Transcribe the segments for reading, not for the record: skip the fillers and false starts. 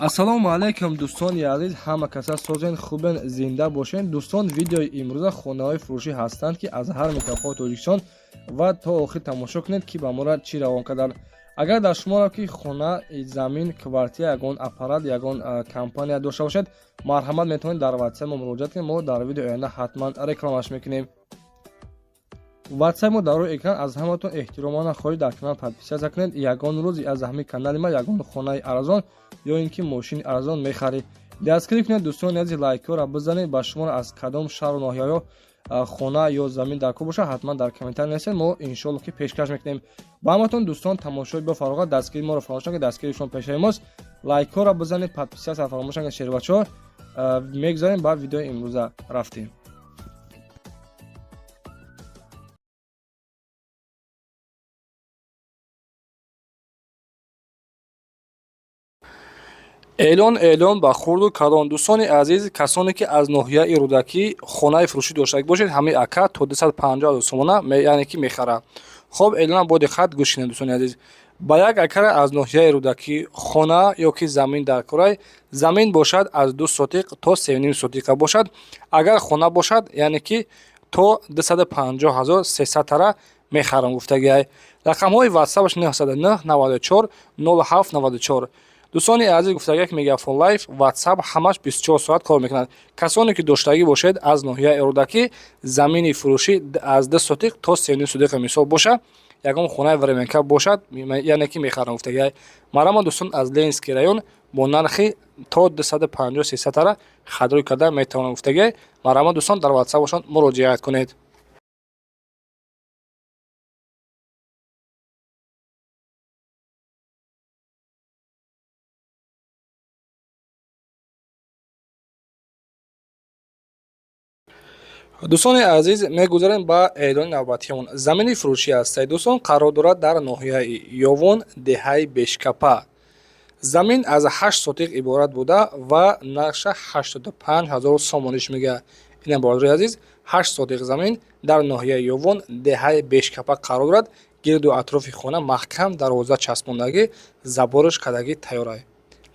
ассалому алайкум дӯстони азиз, ҳама каса созен хубен, зинда бошен. дӯстон, видеои имрӯза хонаҳои фурӯшӣ ҳастанд ки аз ҳар минтақаҳои Тоҷикистон ва то охир тамошо кунед ки ба моро чӣ равон карданд. агар дар шуморо ки хона, замин, квартира, ягон аппарат, ягон компания дошта бошед, марҳамат метавонед дар ватсап мо муроҷиат кунед. мо дар видеои оянда ҳатман рекламаш мекунем. ватсап мо дар рӯи экран. аз ҳаматон эҳтиромона хоҳиш дар канал подписатсия кунед. ягон рӯзи аз ҳамин канали ма ягон хонаи арзон ё ин ки мошини арзон мехаред, дастгирӣ кунед. дӯстони азиз, лайкҳоро бизанед. ба шумо аз кадом шаҳру ноҳияҳо хона ё замин дар кор бошад, ҳатман дар комментар нависед. мо иншоалло ки пешкаш мекунем. ба ҳаматон дӯстон, тамошои бафарғат, дастгирии моро фаромӯш накунед. дастгирии шумо пешаи мост. лайкҳоро бизанед, подписатсияро фаромӯш накунед. шербачаҳо мегзарем ба видеои имрӯза рафтем. эълон ба хурду калон. дӯстони азиз, касоне ки аз ноҳияи рӯдакӣ хонаи фурӯшӣ доштак бошед, ҳамин ака то 250 000 сомона яъне ки мехара. хоб, эълона бо диққат гӯш кунед дӯстони азиз. ба як акара аз ноҳияи рӯдакӣ хона ё ки замин дар корай, замин бошад аз 2 сотиқ то 3.5 сотиқа бошад. агар хона бошад, яъне ки то 250 300 тара мехарам гуфтагиай. рақамҳои ватсапаш 909 94 07 94. дӯстони азиз, гуфтагия ки Мегафон Лайф ватсап ҳамаш 24 соат кор мекунад. касоне ки доштагӣ бошед аз ноҳияи рӯдакӣ замини фурӯшӣ аз 2 сотиқ то 3.5 сотиқа мисол боша, ягон хонаи временка бошад, яъне ки мехарам гуфтагиай. марамо дӯстон аз Ленинский район бо нархи то 250 300 тара хадрӯй карда метавонам гуфтагиай. марамо дӯстон, дар ватсапашон муроҷиат кунед. дӯстони азиз, мегузарем ба эълони навбатиён. замини фурӯшӣ ҳастай дӯстон, қарор дорад дар ноҳияи ёвон, деҳаи бешкапа. замин аз 8 сотиқ иборат буда ва нарша 85 000 сомониш мегӯяд. ина бародари азиз, 8 сотиқ замин дар ноҳияи ёвон, деҳаи бешкапа қарор дорад. гирду атрофи хона маҳкам дарвоза часпондагӣ, забораш кардагӣ тайёрай.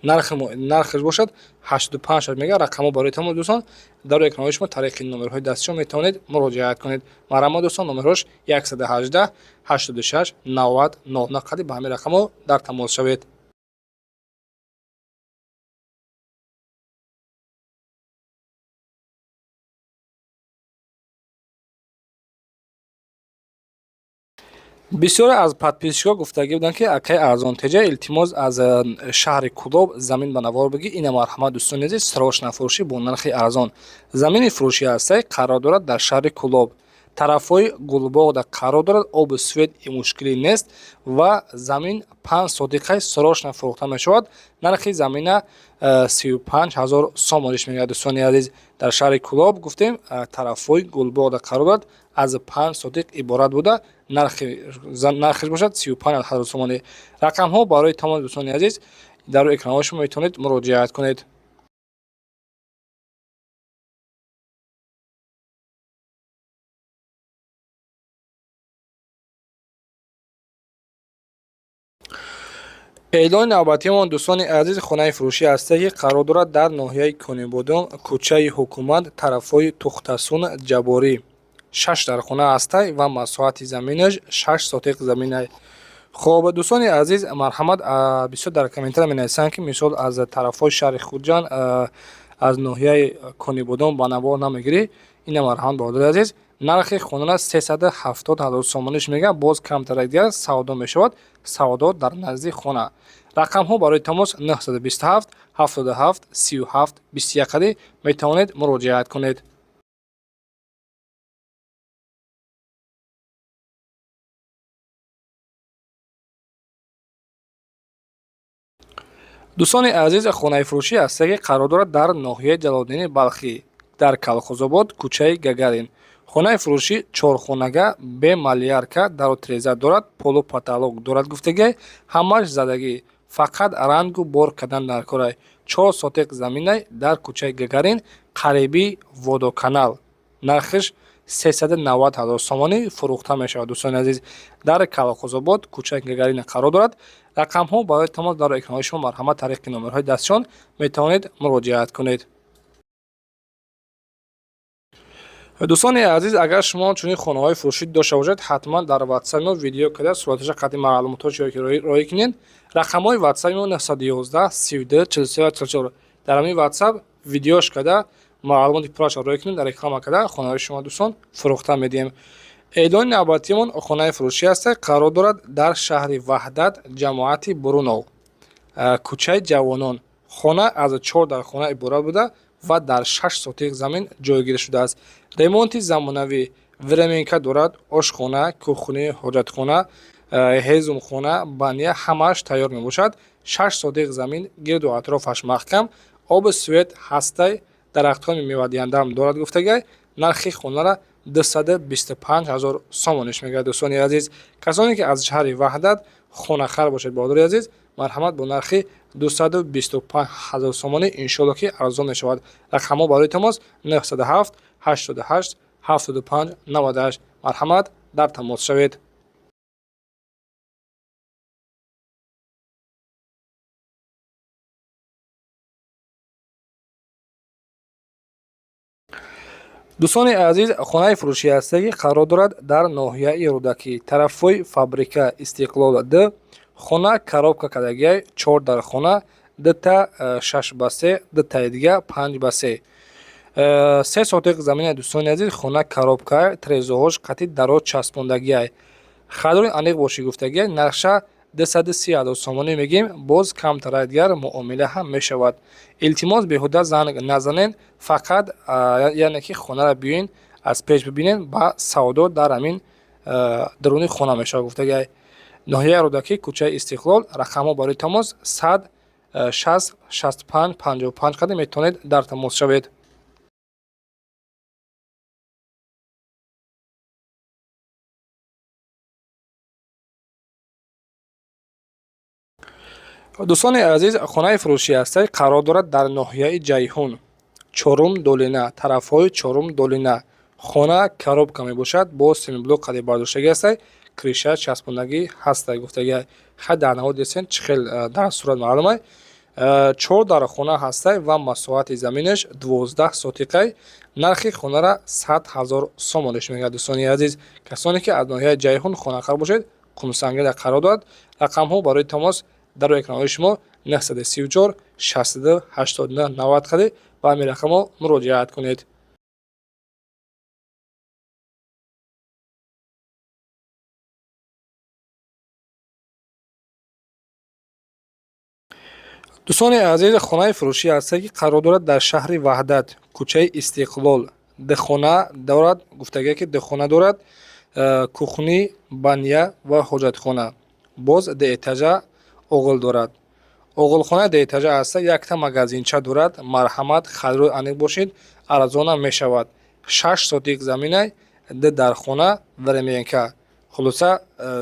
нархиш бошад 85 мега. рақамҳо барои тамо дӯстон дар экранои шумо тариқи номерҳои дастишон метавонед муроҷиат кунед. марамо дӯстон, номерҳош 118 86 90 00. қади ба ҳамин рақамҳо дар тамос шавед. бисёре аз подписчикҳо гуфтагӣ буданд ки акай арзонтеҷа, илтимос аз шаҳри Кӯлоб замин ба навор бигӣ. ина марҳамат дӯстони азиз, срочна фурӯшӣ бо нархи арзон. замини фурӯшӣ ҳастай қарор дорад дар шаҳри Кӯлоб. тарафҳои гулбоғда қарор дорад. оби свет и мушкилӣ нест ва замин 5 сотиқаи срочна фурӯхта мешавад. нархи замина 35 000 сомониш мегӯяд. дӯстони азиз, дар шаҳри Кӯлоб гуфтем, тарафҳои гулбоғда қарор дорад. аз 5 сотиқ иборат буда нархиш бошад 35 000 сомонӣ. рақамҳо барои тамоми дӯстони азиз дар рӯи экранои шумо метавонед муроҷиат кунед. эълони навбатиён дӯстони азиз, хонаи фурӯшӣ ҳастай ки қарор дорад дар ноҳияи Конибодон, кӯчаи ҳукумат, тарафҳои Тухтасун, Ҷаборӣ. 6 дар хона ҳастай ва масоҳати заминаш 6 сотиқ заминай. хоб, дӯстони азиз, марҳамат, бисёр дар комментар менависанд ки мисол аз тарафҳои шаҳри Хуҷанд, аз ноҳияи Конибодон ба навор намегирӣ. ина марҳамат бародари азиз, нархи хонара 370 000 сомониш мегӯяд. боз камтара дигар савдо мешавад. савдо дар назди хона. рақамҳо барои тамос 927 77 37 21 қади метавонед муроҷиат кунед. дӯстони азиз, хонаи фурӯшӣ ҳастай ки қарор дорад дар ноҳияи Ҷалолиддини Балхӣ, дар Калхозобод, кӯчаи Гагарин. хонаи фурӯшӣ 4 хонага бе малярка, дару тиреза дорад, полу потолок дорад гуфтагиай. ҳамаш задагӣ, фақат рангу бор кардан дар корай. 4 сотиқ заминай дар кӯчаи Гагарин, қариби водоканал. нархиш 390,000 сомонӣ фурӯхта мешавад. дӯстони азиз, дар Калохозобод, кӯчаи Гагарина қарор дорад. рақамҳо барои тамос дар экранои шумо марҳамат тариқи номерҳои дастшон метавонед муроҷиат кунед. дӯстони азиз, агар шумо чунин хонаҳои фурӯшӣ дошта бошед, ҳатман дар WhatsApp мо видео када сураташа қатъи маълумотҳои роӣ кунед. рақамҳои WhatsApp мо 911 32 43 44. дар ҳамин WhatsApp видеош када маълумоти пурраша роӣ кунед, дар реклама када хонаҳои шумо дӯстон фурӯхта медиҳем. эълони навбатиамон хонаи фурӯшӣ аст, қарор дорад дар шаҳри Ваҳдат, ҷамоати Бурунов, кӯчаи Ҷавонон. хона аз 4 дар хона иборат буда ва дар 6 сотиқ замин ҷойгир шудааст. ремонти замонавӣ, временка дорад, ошхона, кухня, ҳоҷатхона, ҳезумхона, баня ҳамааш тайёр мебошад. 6 сотиқ замин гирду атрофаш маҳкам, оби свет ҳастай, дарахтҳои мевадиҳандаам дорад гуфтагай. нархи хонара 225,000 сомониш мегӯяд. дӯстони азиз, касоне ки аз шаҳри Ваҳдат хонахар бошед, баҳодири азиз, марҳамат бо нархи 225,000 сомонӣ иншоалло ки арзон мешавад. рақамҳо барои тамос 907 88 75 98. марҳамат, дар тамос шавед. дӯстони азиз, хонаи фурӯшӣ ҳастае ки қарор дорад дар ноҳияи Рӯдакӣ, тарафҳои фабрика Истиқлол Д. хона коробка кадагиай 4 дар хона, дта 6 ба 3, дтаи дига 5 ба 3. 3 сотиқ заминаи дӯстони азиз, хона коробка трезоҳош қатъи дароз часпондагиай. хадори аниқ бошӣ гуфтагиай. нарша 230,000 сомонӣ мегӯем, боз камтарай дигар муомила ҳам мешавад. илтимос беҳуда занг назанед, фақат яъне ки хонара биёен аз пеш бибинед, ба савдо дар ҳамин даруни хона мешавад гуфтагиай. ноҳияи Рӯдакӣ, кӯчаи Истиқлол. рақамҳо барои тамос 100 60 65 55 қадр метавонед дар тамос шавед. дӯстони азиз, хонаи фурӯшӣ ҳастае қарор дорад дар ноҳияи Ҷайҳун, чорум долина, тарафҳои чорум долина. хона коробка мебошад, бо семиблок қадри бардоштагӣ ҳастае, криша часпондагӣ ҳастае гуфтагиай. хай дар навод десен чӣ хел дар сурат маълумай. 4 дар хона ҳастае ва масоҳати заминаш 12 сотиқай. нархи хонара 100,000 сомониш мегӯяд. дӯстони азиз, касоне ки аз ноҳияи Ҷайҳун хонахар бошед, қумсангида қарор дорад. рақамҳо барои тамос дар экранои шумо 934 62 89 90 қадр ба ҳамин рақамҳо муроҷиат кунед. дӯстони азиз, хонаи фурӯшӣ ҳастае ки қарор дорад дар шаҳри Ваҳдат, кӯчаи Истиқлол. дхона дорад гуфтагие ки дхона дорад, кухни, баня ва ҳоҷатхона. боз деэтажа оғил дорад. оғилхонаи деэтажа ҳаста, якта магазинча дорад. марҳамат, харидори аниқ бошед, арзонам мешавад. 6 сотиқ заминай, д дар хона, временка. хулоса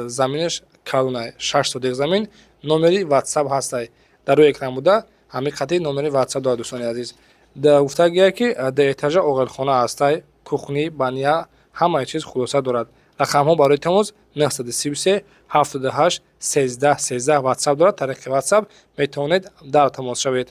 заминаш калонай, 6 сотиқ замин. номери WhatsApp ҳастай. дар рӯи экран буда ҳамин қатъи номери WhatsApp дорад. дӯстони азиз, гуфтагие ки деэтажа оғилхона ҳастай, кухни, баня, ҳамаи чиз хулоса дорад. рақамҳо барои тамос 933 78 13 13 WhatsApp дорад. тариқи WhatsApp метавонед дар тамос шавед.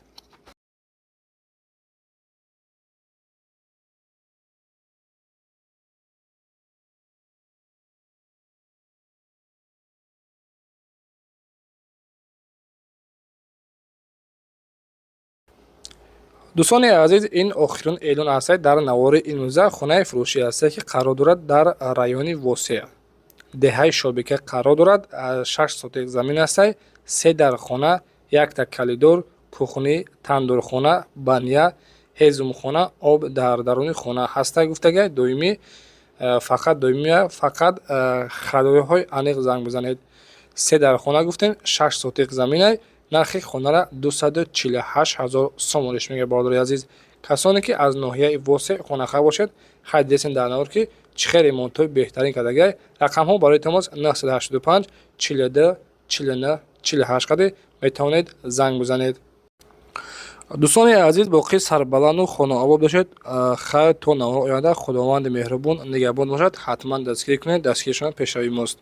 дӯстони азиз, ин охирин эълон ҳастае дар навори имрӯза. хонаи фурӯшӣ ҳастае ки қарор дорад дар райони Восеъ, деҳаи Шобика қарор дорад. 6 сотиқ замин ҳастае, 3 дар хона, якта калидор, кухни, тандурхона, баня, ҳезумхона, об дар даруни хона ҳастае гуфтагиай. доимӣ фақат хариdoриҳои аниқ занг бизанед. 3 дар хона гуфтем, 6 сотиқ заминай. нархи хонара 248,000 сомониш мегӯяд. бародари азиз, касоне ки аз ноҳияи Восеъ хонахар бошед, хай десен дар навор ки чӣ хел ремонтҳои беҳтарин кардагиай. рақамҳо барои тамос 985 42 49 48 қадр метавонед занг бизанед. дӯстони азиз, боқӣ сарбаланду хонаобод бошед. Хайр то наврои оянда. Худованди меҳрубон нигаҳбон бошад. Ҳатман дастгирӣ кунед. Дастгирии шумо пешрави мост.